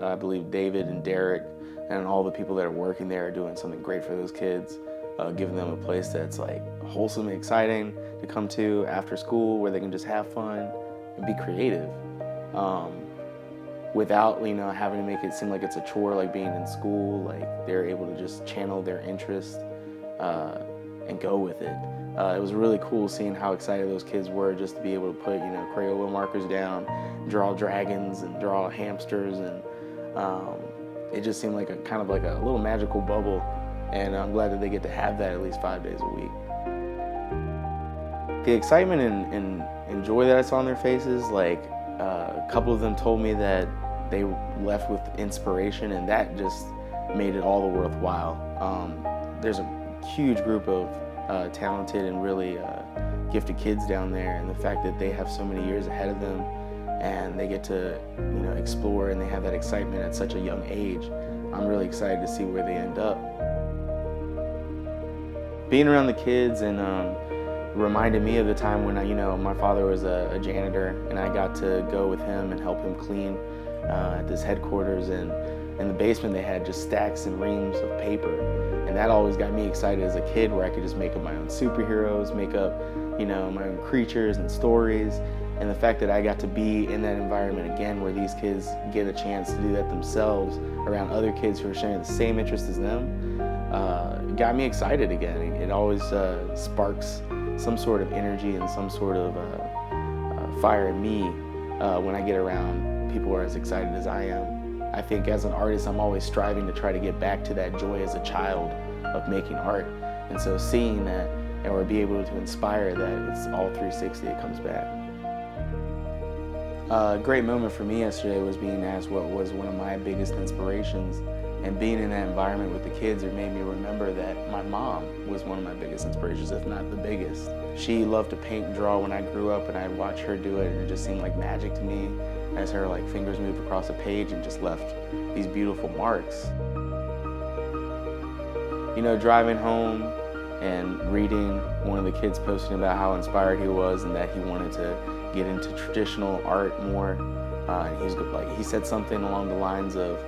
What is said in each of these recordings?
I believe David and Derek and all the people that are working there are doing something great for those kids, giving them a place that's like wholesome and exciting to come to after school, where they can just have fun and be creative, without having to make it seem like it's a chore, like being in school. Like they're able to just channel their interest and go with it. It was really cool seeing how excited those kids were just to be able to put Crayola markers down, draw dragons and draw hamsters, and it just seemed like a kind of like a little magical bubble. And I'm glad that they get to have that at least 5 days a week. The excitement and joy that I saw on their faces, like a couple of them told me that they left with inspiration, and that just made it all the worthwhile. There's a huge group of talented and really gifted kids down there, and the fact that they have so many years ahead of them and they get to explore, and they have that excitement at such a young age. I'm really excited to see where they end up. Being around the kids and reminded me of the time when my father was a janitor, and I got to go with him and help him clean at this headquarters, and in the basement they had just stacks and reams of paper, and that always got me excited as a kid, where I could just make up my own superheroes, make up my own creatures and stories. And the fact that I got to be in that environment again, where these kids get a chance to do that themselves around other kids who are sharing the same interest as them, got me excited again. It always sparks some sort of energy and some sort of fire in me when I get around people who are as excited as I am. I think as an artist, I'm always striving to try to get back to that joy as a child of making art. And so seeing that, or be able to inspire that, it's all 360, it comes back. A great moment for me yesterday was being asked what was one of my biggest inspirations, and being in that environment with the kids, it made me remember that my mom was one of my biggest inspirations, if not the biggest. She loved to paint and draw when I grew up, and I'd watch her do it, and it just seemed like magic to me as her fingers moved across a page and just left these beautiful marks. Driving home and reading one of the kids posting about how inspired he was and that he wanted to get into traditional art more. And he said something along the lines of,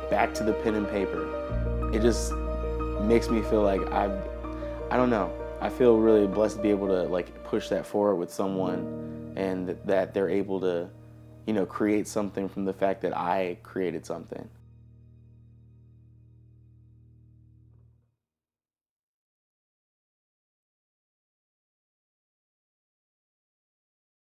back to the pen and paper. It just makes me feel like I don't know. I feel really blessed to be able to push that forward with someone, and that they're able to, create something from the fact that I created something.